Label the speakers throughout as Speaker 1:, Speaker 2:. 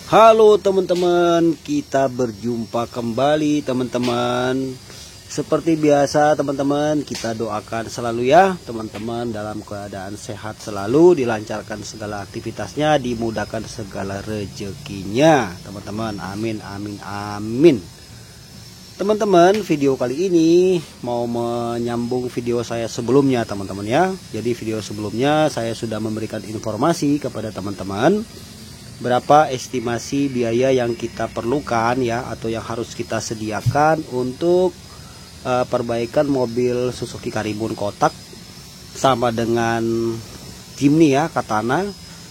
Speaker 1: Halo teman-teman, kita berjumpa kembali teman-teman. Seperti biasa teman-teman, kita doakan selalu ya teman-teman dalam keadaan sehat selalu, dilancarkan segala aktivitasnya, dimudahkan segala rezekinya teman-teman. Amin amin amin. Teman-teman, video kali ini mau menyambung video saya sebelumnya teman-teman ya. Jadi video sebelumnya saya sudah memberikan informasi kepada teman-teman berapa estimasi biaya yang kita perlukan ya, atau yang harus kita sediakan untuk perbaikan mobil Suzuki Karimun kotak, sama dengan Jimny ya, Katana,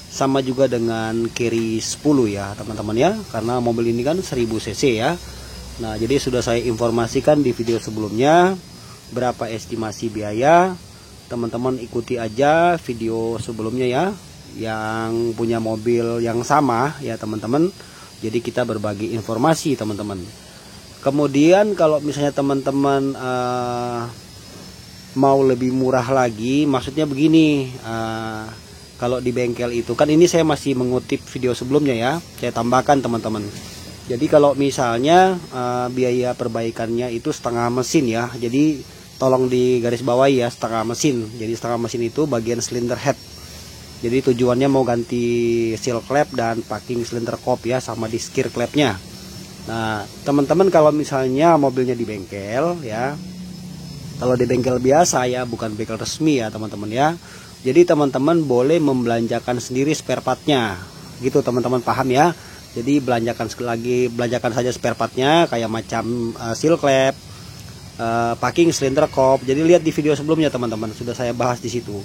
Speaker 1: sama juga dengan Carry 10 ya teman-teman ya, karena mobil ini kan 1000 cc ya. Nah, jadi sudah saya informasikan di video sebelumnya berapa estimasi biaya. Teman-teman ikuti aja video sebelumnya ya, yang punya mobil yang sama ya teman-teman. Jadi kita berbagi informasi teman-teman. Kemudian kalau misalnya teman-teman mau lebih murah lagi, maksudnya begini, kalau di bengkel itu kan, ini saya masih mengutip video sebelumnya ya, saya tambahkan teman-teman. Jadi kalau misalnya biaya perbaikannya itu setengah mesin ya, jadi tolong di garis bawahi ya, setengah mesin. Jadi setengah mesin itu bagian cylinder head. Jadi tujuannya mau ganti seal clamp dan packing cylinder cope ya, sama di skir clampnya. Nah teman-teman, kalau misalnya mobilnya di bengkel ya, kalau di bengkel biasa ya, bukan bengkel resmi ya teman-teman ya, jadi teman-teman boleh membelanjakan sendiri spare partnya gitu teman-teman, paham ya. Jadi belanjakan saja spare partnya, kayak macam seal clamp, packing cylinder cope. Jadi lihat di video sebelumnya teman-teman, sudah saya bahas di situ.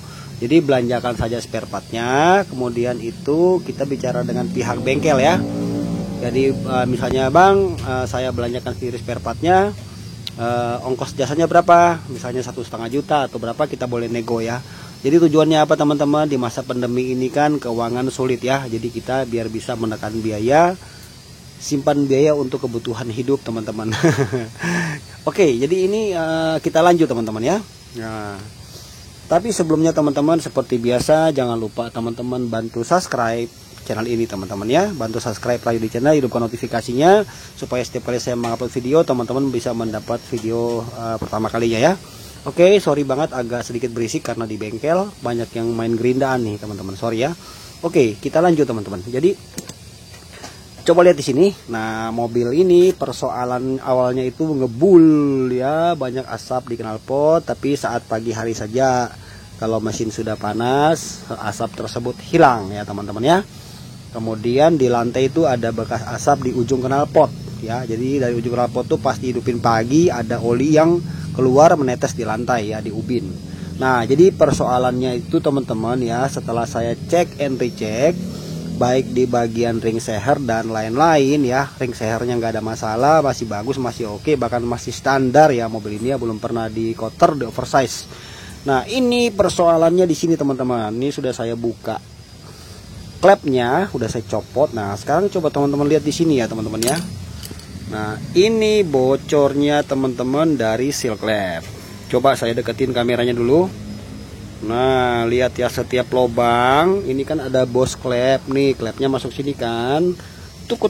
Speaker 1: Jadi belanjakan saja spare partnya, kemudian itu kita bicara dengan pihak bengkel ya. Jadi misalnya bang, saya belanjakan sendiri spare partnya, ongkos jasanya berapa? Misalnya 1,5 juta atau berapa, kita boleh nego ya. Jadi tujuannya apa teman-teman? Di masa pandemi ini kan keuangan sulit ya. Jadi kita biar bisa menekan biaya, simpan biaya untuk kebutuhan hidup teman-teman. Oke, jadi ini kita lanjut teman-teman ya. Nah, tapi sebelumnya teman-teman, seperti biasa jangan lupa teman-teman bantu subscribe channel ini teman-teman ya. Bantu subscribe lagi di channel, hidupkan notifikasinya supaya setiap kali saya mengupload video teman-teman bisa mendapat video pertama kalinya ya. Oke, sorry banget agak sedikit berisik karena di bengkel banyak yang main gerindaan nih teman-teman, sorry ya. Oke, kita lanjut teman-teman. Jadi coba lihat di sini. Nah, mobil ini persoalan awalnya itu ngebul ya, banyak asap di knalpot, tapi saat pagi hari saja, kalau mesin sudah panas, asap tersebut hilang ya teman-teman ya. Kemudian di lantai itu ada bekas asap di ujung knalpot ya. Jadi dari ujung knalpot tuh pas dihidupin pagi, ada oli yang keluar menetes di lantai ya, di ubin. Nah, jadi persoalannya itu teman-teman ya, setelah saya cek and recheck, baik di bagian ring seher dan lain-lain ya, ring sehernya nggak ada masalah, masih bagus, masih oke, bahkan masih standar ya mobil ini ya, belum pernah di kotor, di oversize. Nah, ini persoalannya di sini teman-teman. Ini sudah saya buka klepnya, udah saya copot. Nah, sekarang coba teman-teman lihat di sini ya teman-teman ya. Nah, ini bocornya teman-teman dari seal clamp. Coba saya deketin kameranya dulu. Nah, lihat ya, setiap lubang ini kan ada bos klep nih, klepnya masuk sini kan, tuk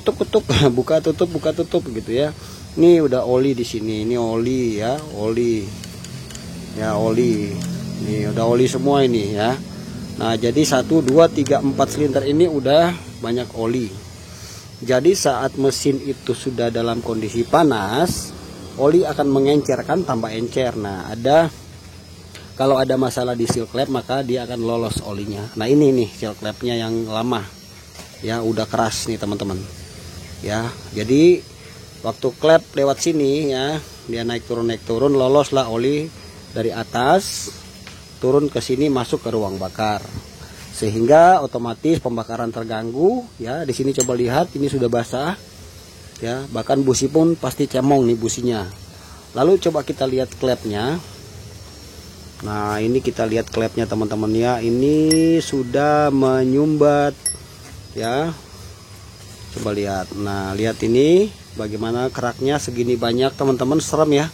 Speaker 1: buka tutup gitu ya. Ini udah oli di sini, ini oli ya, oli ya, oli ini udah oli semua ini ya. Nah, jadi 1 2 3 4 silinder ini udah banyak oli. Jadi saat mesin itu sudah dalam kondisi panas, oli akan mengencer kan, tambah encer. Nah, kalau ada masalah di seal clamp maka dia akan lolos olinya. Nah, ini nih seal clampnya yang lama ya, udah keras nih teman-teman ya. Jadi waktu clamp lewat sini ya, dia naik turun loloslah oli dari atas turun ke sini, masuk ke ruang bakar, sehingga otomatis pembakaran terganggu ya. Di sini coba lihat, ini sudah basah ya, bahkan busi pun pasti cemong nih businya. Lalu coba kita lihat klepnya. Nah, ini kita lihat klepnya teman-teman ya, ini sudah menyumbat ya, coba lihat. Nah, lihat ini bagaimana keraknya segini banyak teman-teman, serem ya.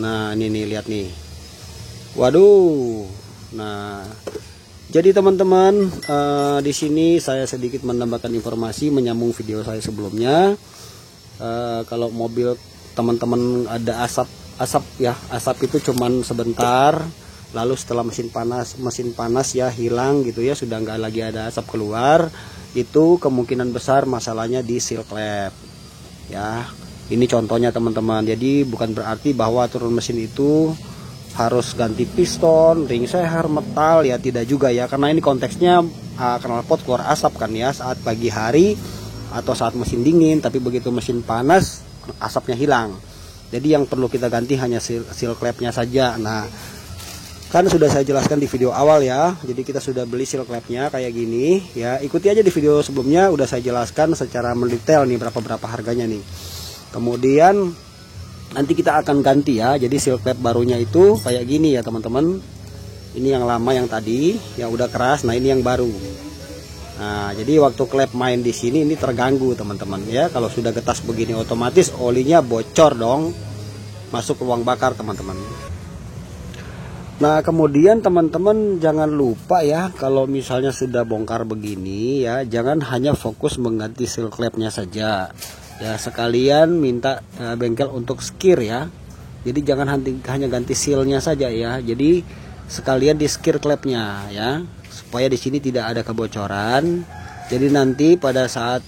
Speaker 1: Nah, ini nih, lihat nih, waduh. Nah, Jadi teman-teman, di sini saya sedikit menambahkan informasi menyambung video saya sebelumnya. Kalau mobil teman-teman ada asap ya, asap itu cuman sebentar, lalu setelah mesin panas ya hilang gitu ya, sudah nggak lagi ada asap keluar, itu kemungkinan besar masalahnya di seal klep ya. Ini contohnya teman-teman. Jadi bukan berarti bahwa turun mesin itu harus ganti piston, ring seher, metal ya, tidak juga ya, karena ini konteksnya knalpot keluar asap kan ya saat pagi hari atau saat mesin dingin, tapi begitu mesin panas asapnya hilang. Jadi yang perlu kita ganti hanya seal klepnya saja. Nah, kan sudah saya jelaskan di video awal ya. Jadi kita sudah beli seal klepnya kayak gini ya. Ikuti aja di video sebelumnya, udah saya jelaskan secara mendetail nih berapa harganya nih. Kemudian nanti kita akan ganti ya. Jadi seal klep barunya itu kayak gini ya teman-teman. Ini yang lama yang tadi yang udah keras. Nah ini yang baru. Nah jadi waktu klep main di sini ini terganggu teman-teman ya. Kalau sudah getas begini otomatis olinya bocor dong, masuk ke ruang bakar teman-teman. Nah kemudian teman-teman jangan lupa ya, kalau misalnya sudah bongkar begini ya, jangan hanya fokus mengganti seal klepnya saja. Ya sekalian minta bengkel untuk skir ya. Jadi jangan hanya ganti sealnya saja ya. Jadi sekalian di skir klepnya ya, supaya di sini tidak ada kebocoran. Jadi nanti pada saat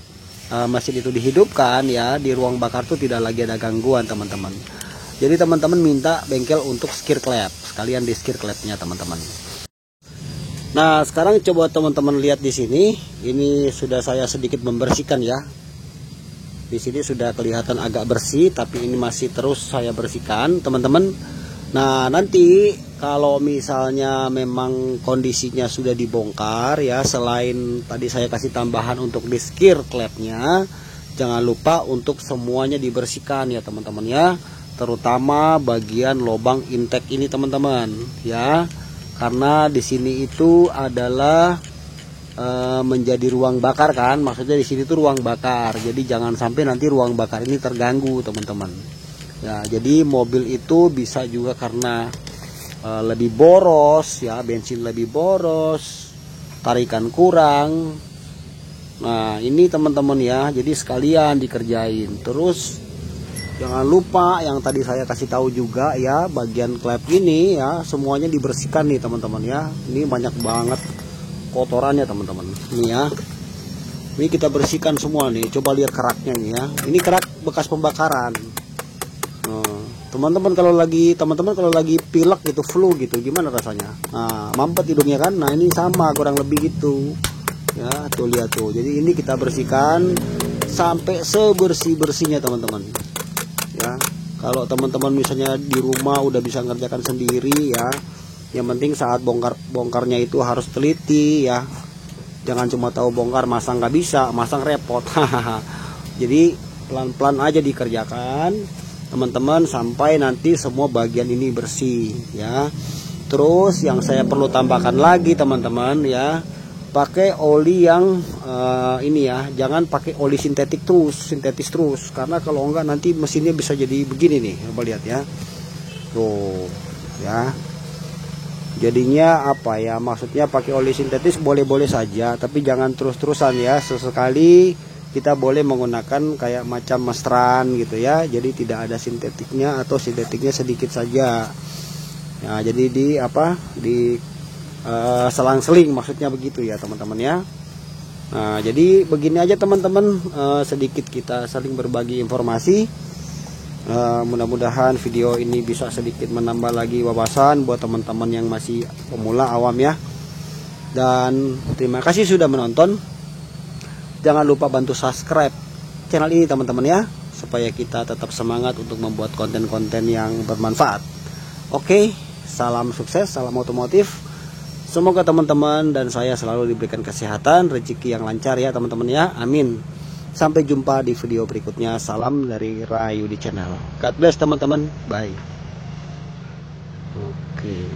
Speaker 1: mesin itu dihidupkan ya, di ruang bakar tuh tidak lagi ada gangguan teman-teman. Jadi teman-teman minta bengkel untuk skir klep, sekalian di skir klepnya teman-teman. Nah sekarang coba teman-teman lihat di sini. Ini sudah saya sedikit membersihkan ya. Di sini sudah kelihatan agak bersih, tapi ini masih terus saya bersihkan teman-teman. Nah nanti kalau misalnya memang kondisinya sudah dibongkar ya, selain tadi saya kasih tambahan untuk di skir klepnya, jangan lupa untuk semuanya dibersihkan ya teman-teman ya, terutama bagian lubang intake ini teman-teman ya, karena di sini itu adalah menjadi ruang bakar kan, maksudnya di sini tuh ruang bakar. Jadi jangan sampai nanti ruang bakar ini terganggu teman-teman ya. Jadi mobil itu bisa juga karena lebih boros ya, bensin lebih boros, tarikan kurang. Nah ini teman-teman ya, jadi sekalian dikerjain. Terus jangan lupa yang tadi saya kasih tahu juga ya, bagian klep ini ya semuanya dibersihkan nih teman-teman ya. Ini banyak banget kotorannya teman-teman. Ini ya, ini kita bersihkan semua nih. Coba lihat keraknya nih ya. Ini kerak bekas pembakaran. Teman-teman kalau lagi pilek gitu, flu gitu, gimana rasanya? Nah, mampet hidungnya kan. Nah ini sama kurang lebih gitu ya. Tuh lihat tuh. Jadi ini kita bersihkan sampai sebersih-bersihnya teman-teman ya. Kalau teman-teman misalnya di rumah udah bisa ngerjakan sendiri ya, yang penting saat bongkarnya itu harus teliti ya. Jangan cuma tahu bongkar, masang nggak bisa, masang repot. Jadi pelan-pelan aja dikerjakan teman-teman sampai nanti semua bagian ini bersih ya. Terus yang saya perlu tambahkan lagi teman-teman ya, pakai oli yang ini ya, jangan pakai oli sintetis terus, karena kalau enggak nanti mesinnya bisa jadi begini nih. Coba lihat ya, tuh ya. Jadinya apa ya, maksudnya pakai oli sintetis boleh-boleh saja, tapi jangan terus-terusan ya. Sesekali kita boleh menggunakan kayak macam mastran gitu ya, jadi tidak ada sintetiknya atau sintetiknya sedikit saja ya. Jadi di selang-seling maksudnya begitu ya teman-teman ya. Nah jadi begini aja teman-teman, sedikit kita saling berbagi informasi. Mudah-mudahan video ini bisa sedikit menambah lagi wawasan buat teman-teman yang masih pemula awam ya. Dan terima kasih sudah menonton. Jangan lupa bantu subscribe channel ini teman-teman ya, supaya kita tetap semangat untuk membuat konten-konten yang bermanfaat. Oke, salam sukses, salam otomotif. Semoga teman-teman dan saya selalu diberikan kesehatan, rezeki yang lancar ya teman-teman ya. Amin. Sampai jumpa di video berikutnya. Salam dari Rayu di channel. God bless teman-teman. Bye. Oke.